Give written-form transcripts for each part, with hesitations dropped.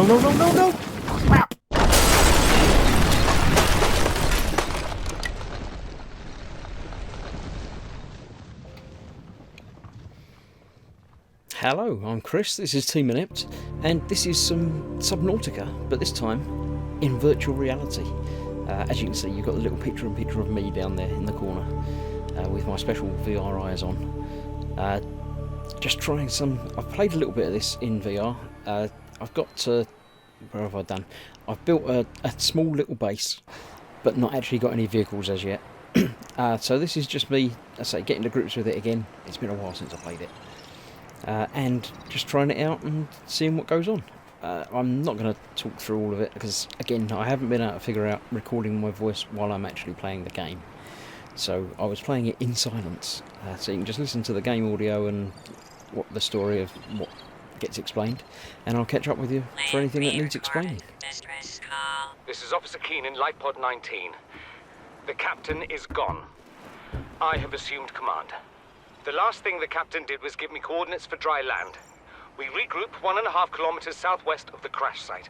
no, no, no, no! Crap! Hello, I'm Chris, this is Team Inept, and this is some Subnautica, but this time in virtual reality. As you can see, you've got the little picture of me down there in the corner with my special VR eyes on. Just trying some... I've played a little bit of this in VR. I've got to... Where have I done? I've built a small little base, but not actually got any vehicles as yet. So this is just me, I say, getting to grips with it again. It's been a while since I played it. And just trying it out and seeing what goes on. I'm not going to talk through all of it because, again, I haven't been able to figure out recording my voice while I'm actually playing the game. So I was playing it in silence, so you can just listen to the game audio and what the story of what gets explained, and I'll catch up with you for anything that needs explaining. This is Officer Keane in Light Pod 19. The captain is gone. I have assumed command. The last thing the captain did was give me coordinates for dry land. We regroup 1.5 kilometers southwest of the crash site.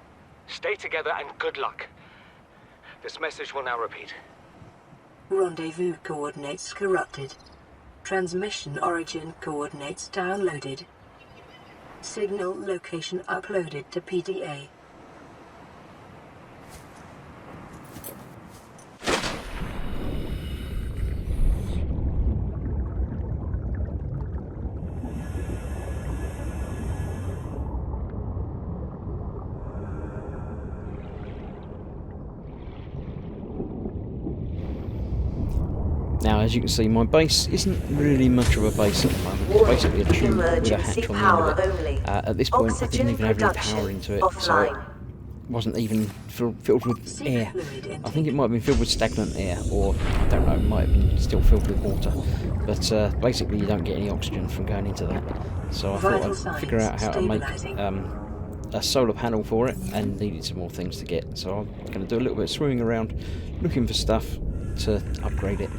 Stay together and good luck. This message will now repeat. Rendezvous coordinates corrupted. Transmission origin coordinates downloaded. Signal location uploaded to PDA. Now, as you can see, my base isn't really much of a base at the moment. It's basically a tube with a hatch on the end of it. At this point, I didn't even have any power into it, so it wasn't even filled with air. I think it might have been filled with stagnant air, or, I don't know, it might have been still filled with water. But basically, you don't get any oxygen from going into that. So I thought I'd figure out how to make a solar panel for it, and needed some more things to get. So I'm going to do a little bit of swimming around, looking for stuff to upgrade it.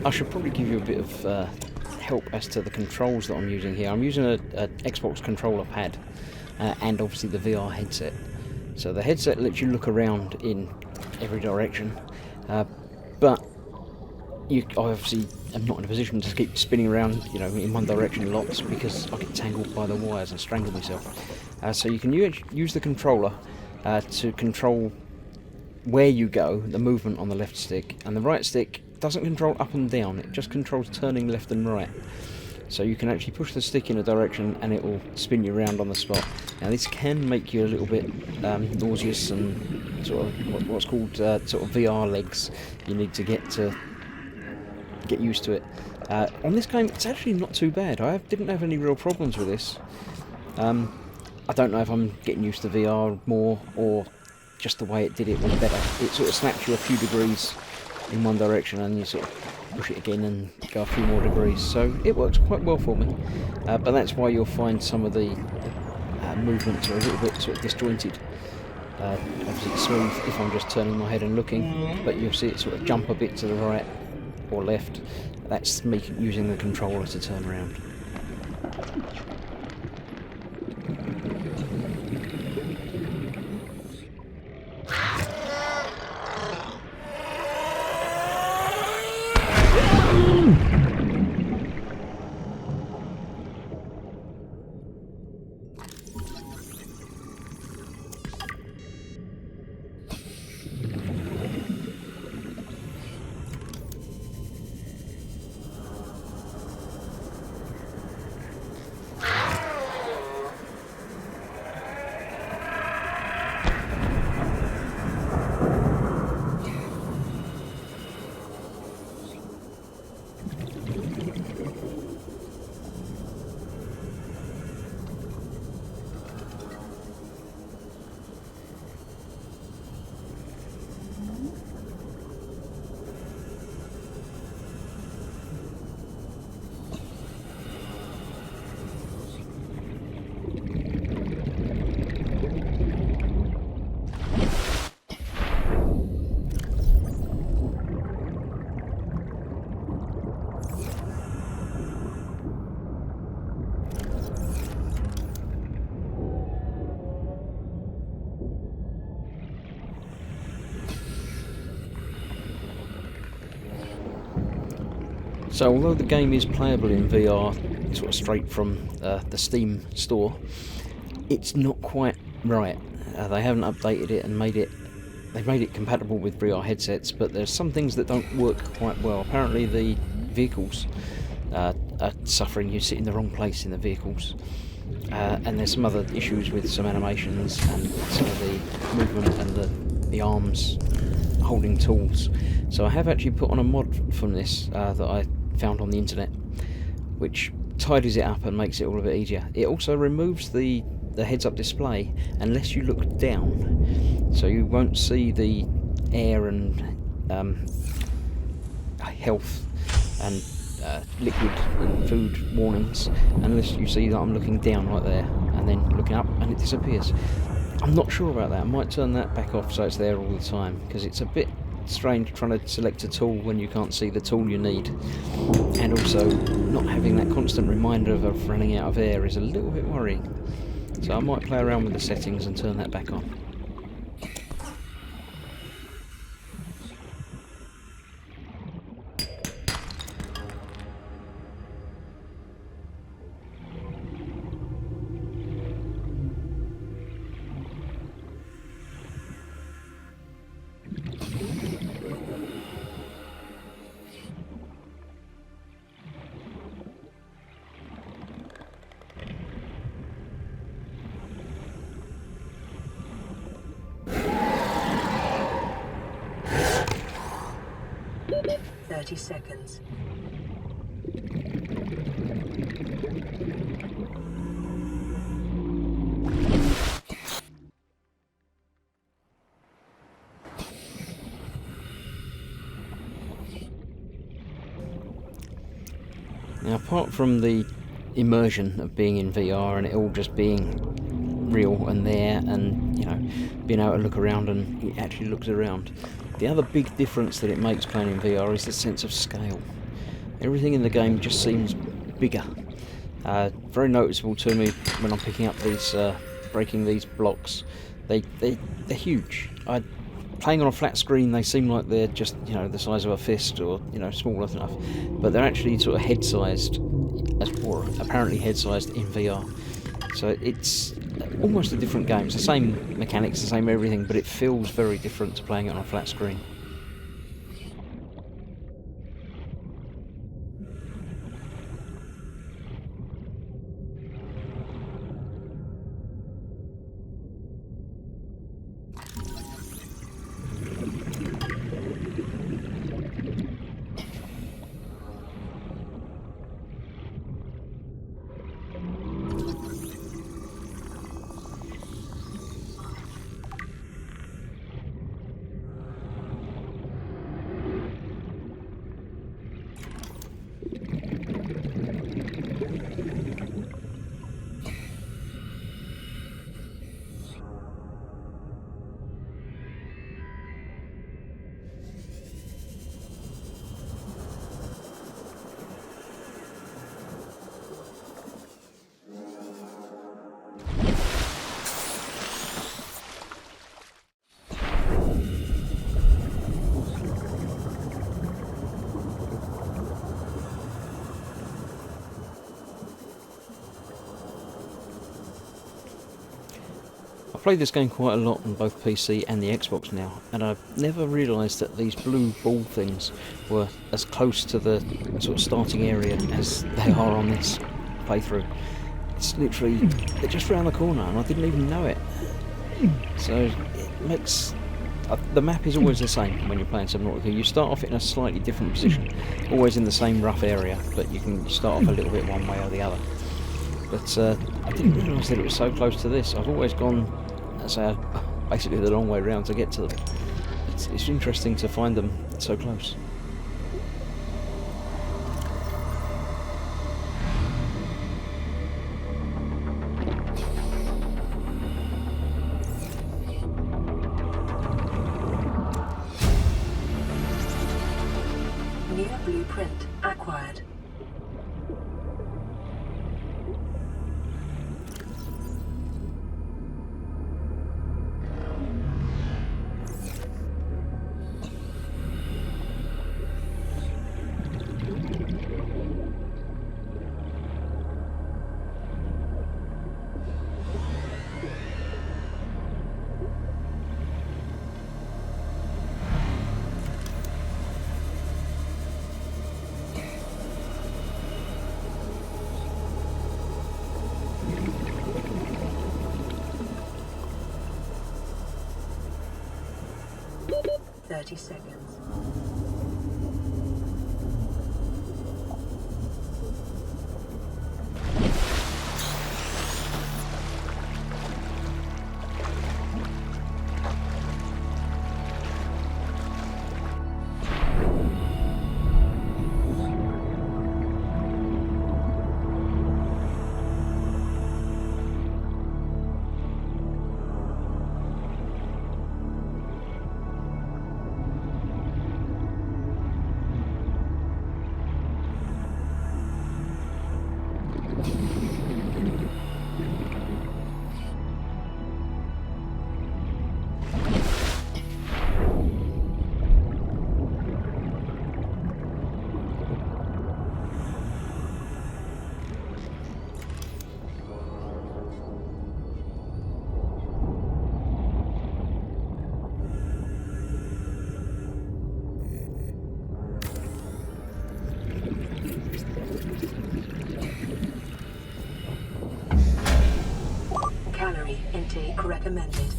I should probably give you a bit of help as to the controls that I'm using here. I'm using a Xbox controller pad and obviously the VR headset. So the headset lets you look around in every direction, but I obviously am not in a position to keep spinning around, you know, in one direction lots because I get tangled by the wires and strangle myself. So you can use the controller to control where you go, the movement on the left stick, and the right stick doesn't control up and down, it just controls turning left and right. So you can actually push the stick in a direction and it will spin you around on the spot. Now this can make you a little bit nauseous and sort of what's called sort of VR legs. You need to get used to it. On this game it's actually not too bad. I didn't have any real problems with this. I don't know if I'm getting used to VR more or just the way it did it was better. It sort of snaps you a few degrees in one direction and you sort of push it again and go a few more degrees, so it works quite well for me, but that's why you'll find some of the movements are a little bit sort of disjointed. Obviously it's smooth if I'm just turning my head and looking, but you'll see it sort of jump a bit to the right or left. That's me using the controller to turn around. So although the game is playable in VR sort of straight from the Steam store, it's not quite right. They haven't updated it and they've made it compatible with VR headsets, but there's some things that don't work quite well. Apparently the vehicles are suffering. You sit in the wrong place in the vehicles, and there's some other issues with some animations and some of the movement and the arms holding tools. So I have actually put on a mod from this that I found on the internet, which tidies it up and makes it all a bit easier. It also removes the heads-up display unless you look down, so you won't see the air and health and liquid and food warnings unless you see that I'm looking down right there and then looking up and it disappears. I'm not sure about that. I might turn that back off so it's there all the time, because it's a bit strange trying to select a tool when you can't see the tool you need, and also not having that constant reminder of running out of air is a little bit worrying. So I might play around with the settings and turn that back on. Seconds. Now, apart from the immersion of being in VR and it all just being real and there, and being able to look around and it actually looks around, the other big difference that it makes playing in VR is the sense of scale. Everything in the game just seems bigger. Very noticeable to me when I'm picking up these, breaking these blocks. They're huge. Playing on a flat screen, they seem like they're just the size of a fist or small enough, but they're actually sort of head-sized, or apparently head-sized in VR. So it's almost a different game. It's the same mechanics, the same everything, but it feels very different to playing it on a flat screen. I've played this game quite a lot on both PC and the Xbox now, and I've never realised that these blue ball things were as close to the sort of starting area as they are on this playthrough. It's literally, they're just round the corner and I didn't even know it. So it makes... the map is always the same when you're playing Subnautica. You start off in a slightly different position, always in the same rough area, but you can start off a little bit one way or the other. But I didn't realise that it was so close to this. I've always gone, basically the long way round to get to them. It's interesting to find them so close. New blueprint acquired. 30 seconds. Calorie intake recommended.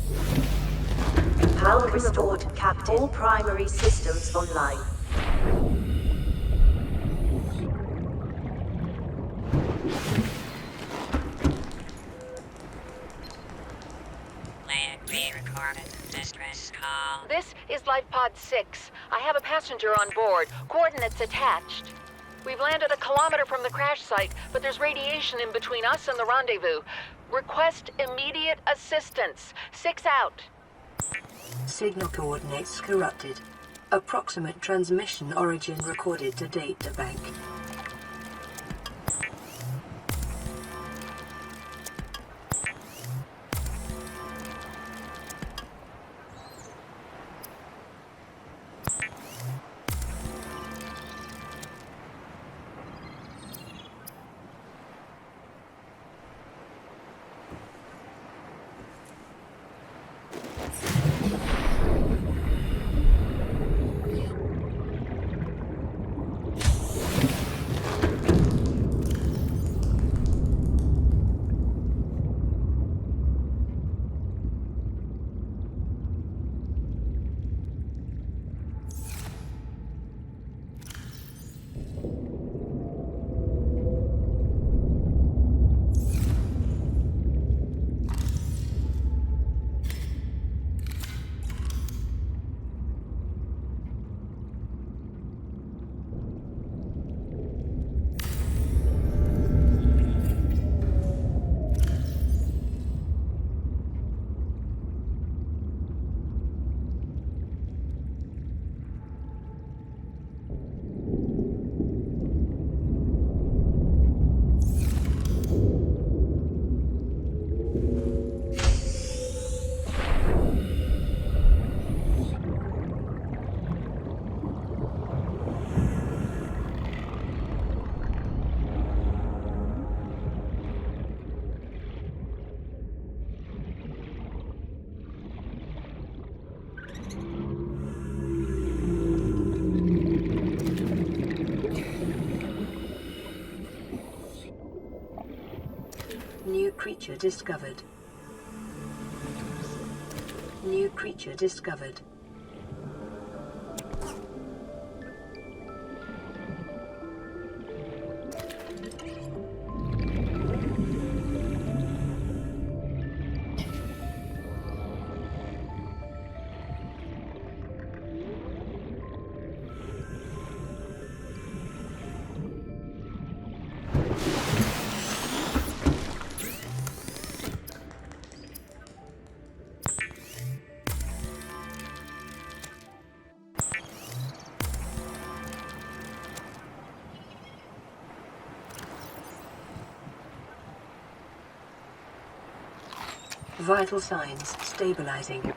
Power restored, Captain. All primary systems online. This is Life Pod 6. I have a passenger on board. Coordinates attached. We've landed a kilometer from the crash site, but there's radiation in between us and the rendezvous. Request immediate assistance. 6 out. Signal coordinates corrupted. Approximate transmission origin recorded to data bank. New creature discovered. New creature discovered. Vital signs stabilizing.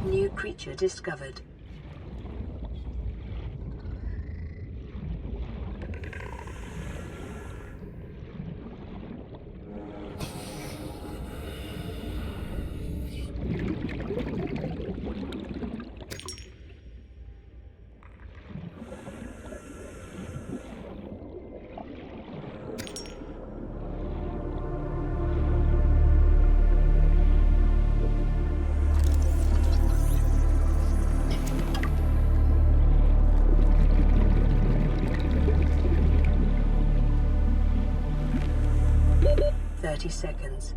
New creature discovered. Seconds.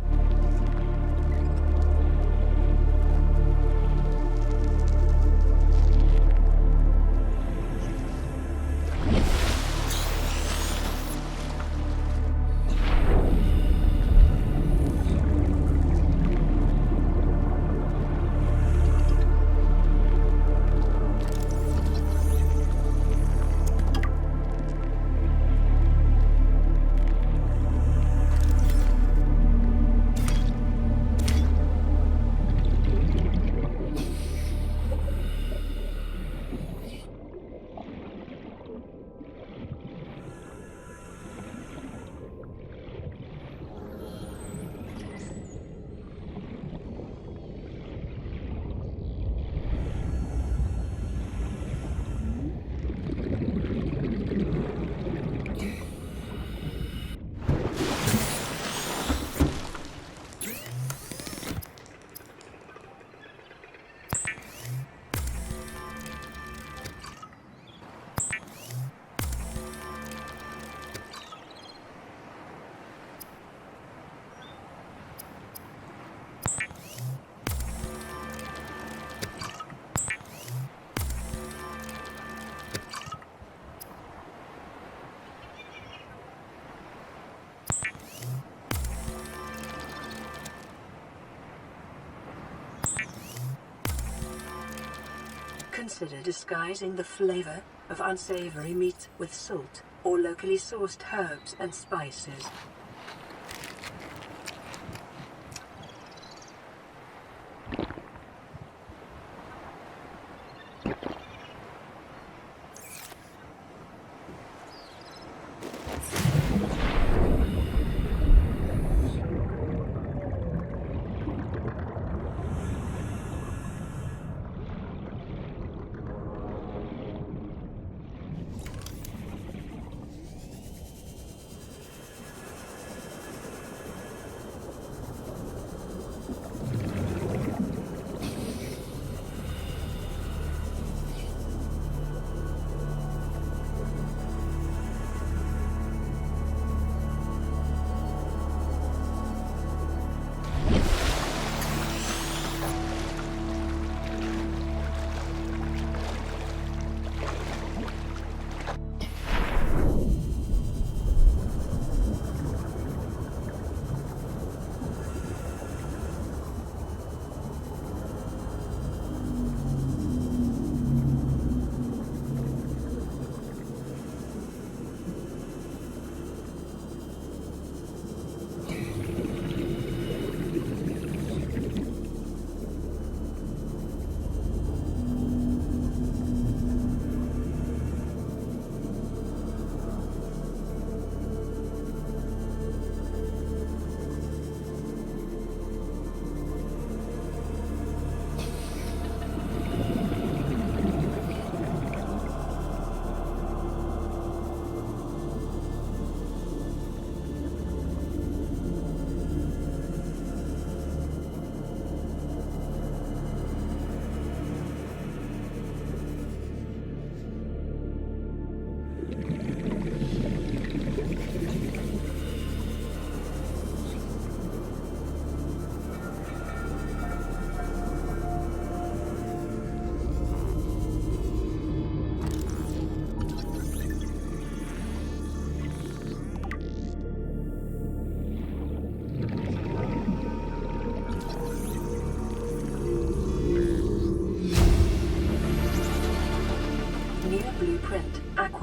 Consider disguising the flavor of unsavory meat with salt or locally sourced herbs and spices.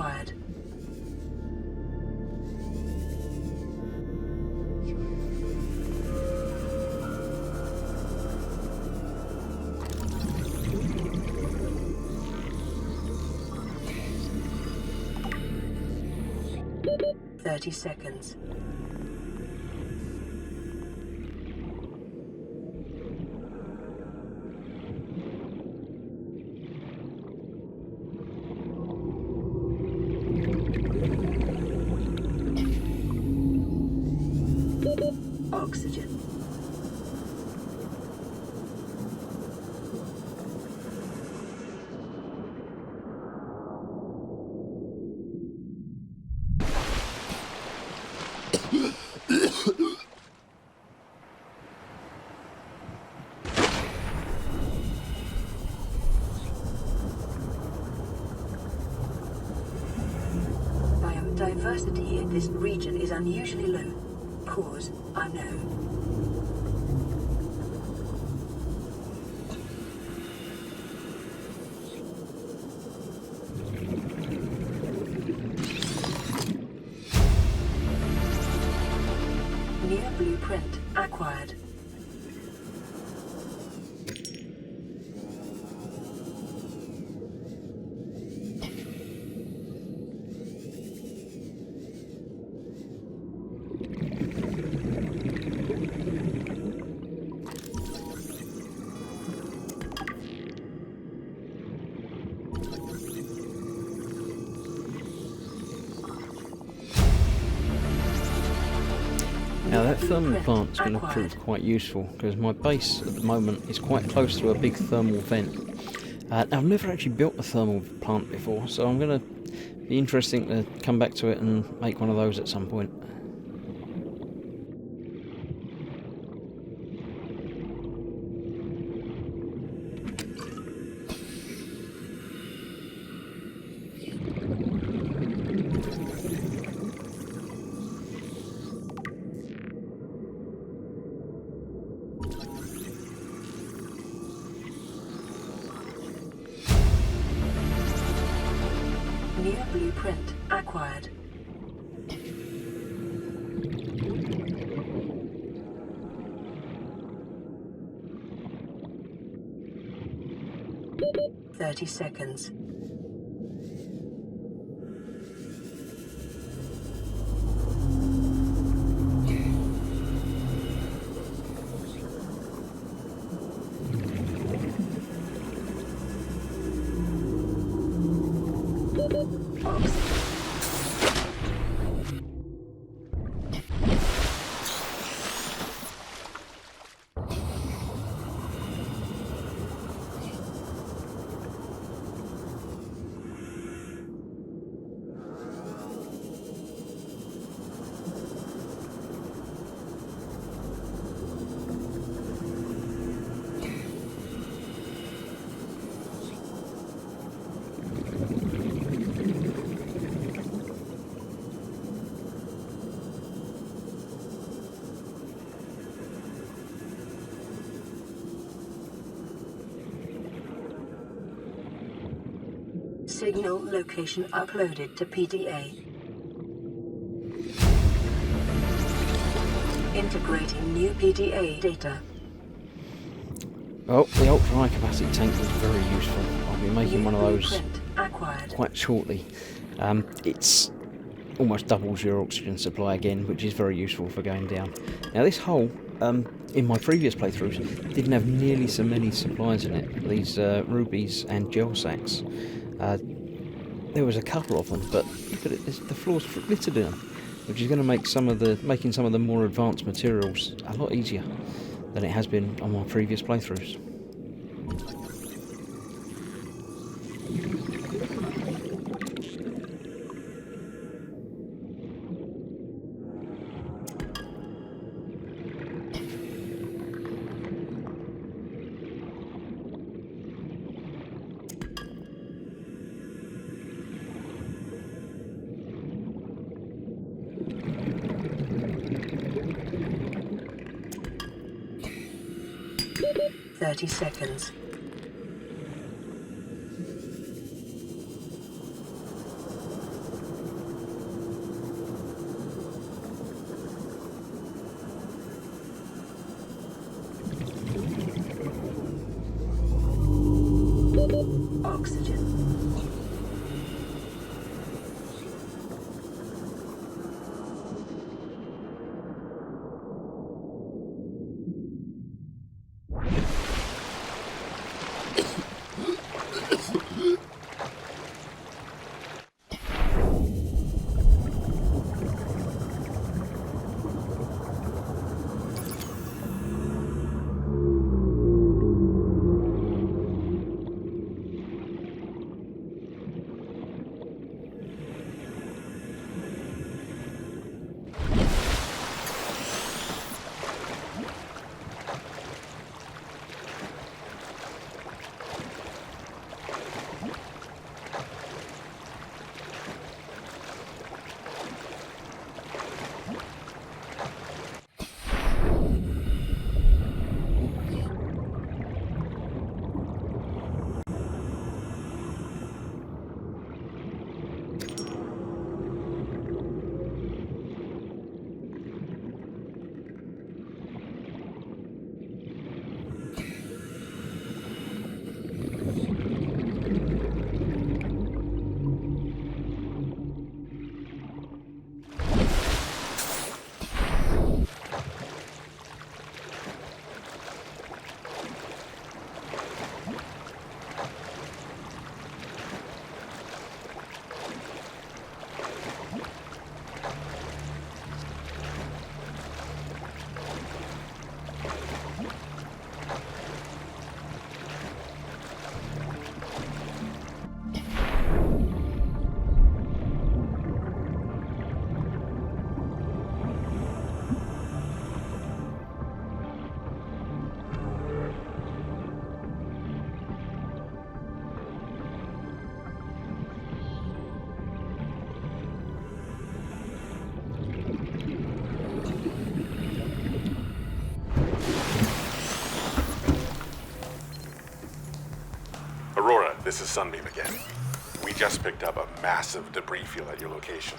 acquired. Thirty seconds. Oxygen. Biodiversity in this region is unusually low. Cause unknown. New blueprint acquired. Now that thermal plant's going to prove quite useful because my base at the moment is quite close to a big thermal vent. I've never actually built a thermal plant before, so I'm going to be interesting to come back to it and make one of those at some point. New blueprint acquired. Thirty seconds. Signal location uploaded to PDA. Integrating new PDA data. Oh, the ultra high capacity tank is very useful. I'll be making one of those quite shortly. It's almost doubles your oxygen supply again, which is very useful for going down. Now this hull, in my previous playthroughs, didn't have nearly so many supplies in it. These rubies and gel sacks. There was a couple of them, but look at it, the floor's littered in them, which is going to make making some of the more advanced materials a lot easier than it has been on my previous playthroughs. .30 seconds. oxygen. This is Sunbeam again. We just picked up a massive debris field at your location.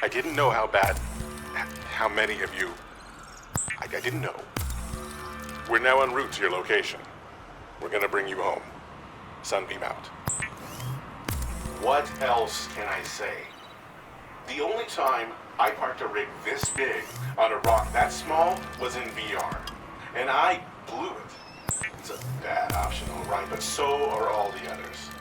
I didn't know how many of you... I didn't know. We're now en route to your location. We're gonna bring you home. Sunbeam out. What else can I say? The only time I parked a rig this big on a rock that small was in VR. And I blew it. It's a bad option, all right, but so are all the others.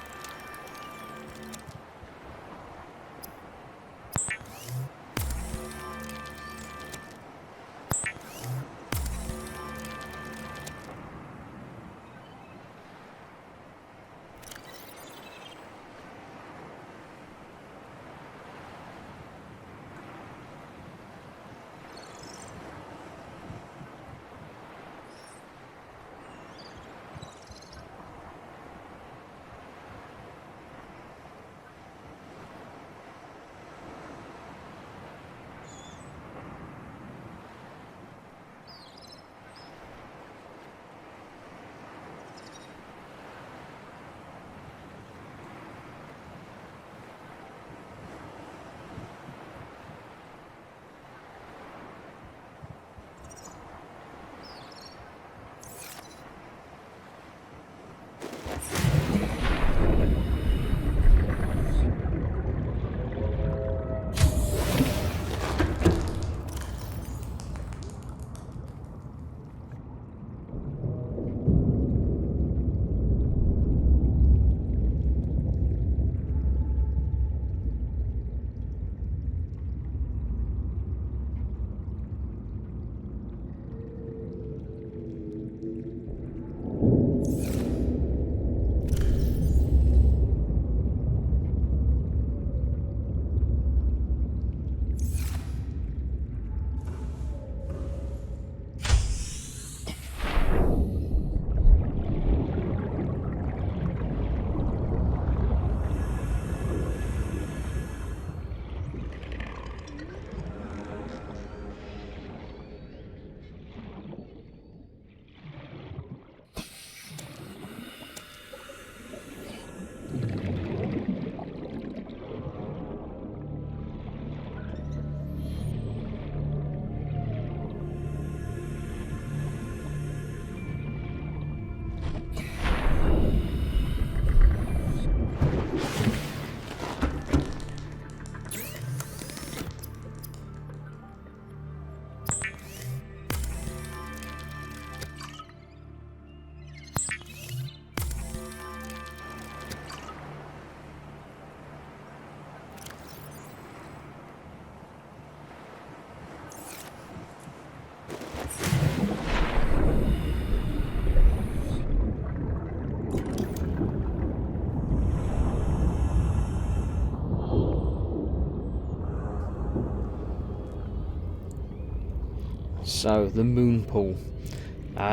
So the moon pool.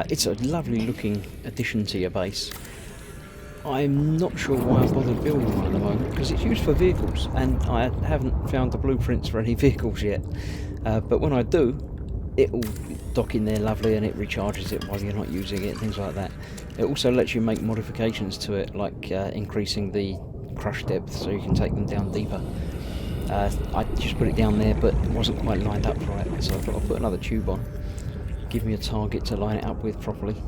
It's a lovely looking addition to your base. I'm not sure why I bothered building one at the moment, because it's used for vehicles, and I haven't found the blueprints for any vehicles yet. But when I do, it will dock in there lovely, and it recharges it while you're not using it, and things like that. It also lets you make modifications to it, like increasing the crush depth so you can take them down deeper. I just put it down there, but it wasn't quite lined up right, so I thought I'll put another tube on. Give me a target to line it up with properly,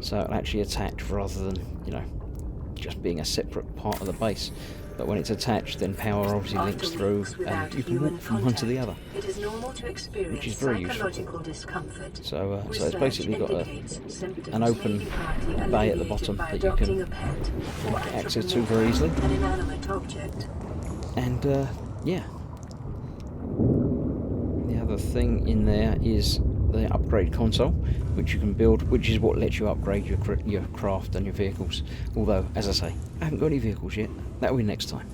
so it'll actually attach rather than, you know, just being a separate part of the base. But when it's attached, then power obviously links through, and you can walk from one to the other, It is normal to experience which is very useful. Discomfort. So it's basically got an open bay at the bottom that you can get access to very easily. An inanimate object. And yeah, the other thing in there is the upgrade console, which you can build, which is what lets you upgrade your craft and your vehicles. Although, as I say, I haven't got any vehicles yet. That'll be next time.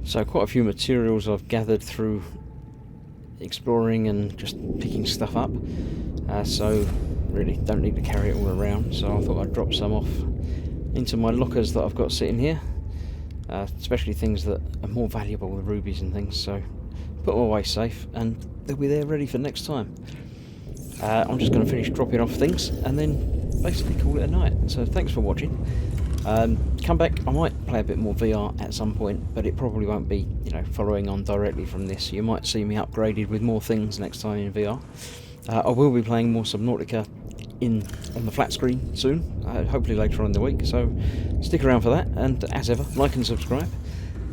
So quite a few materials I've gathered through exploring and just picking stuff up, so really don't need to carry it all around, so I thought I'd drop some off into my lockers that I've got sitting here, especially things that are more valuable, the rubies and things, so put them away safe and they'll be there ready for next time. I'm just going to finish dropping off things and then basically call it a night. So thanks for watching. Come back, I might play a bit more VR at some point, but it probably won't be, you know, following on directly from this. You might see me upgraded with more things next time in VR. I will be playing more Subnautica on the flat screen soon, hopefully later on in the week, so stick around for that, and as ever, like and subscribe,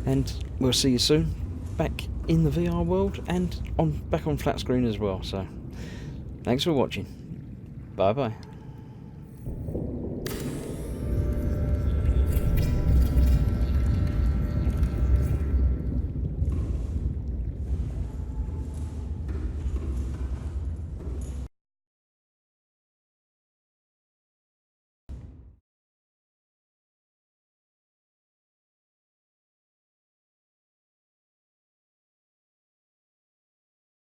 and we'll see you soon back in the VR world and back on flat screen as well. So thanks for watching. Bye bye.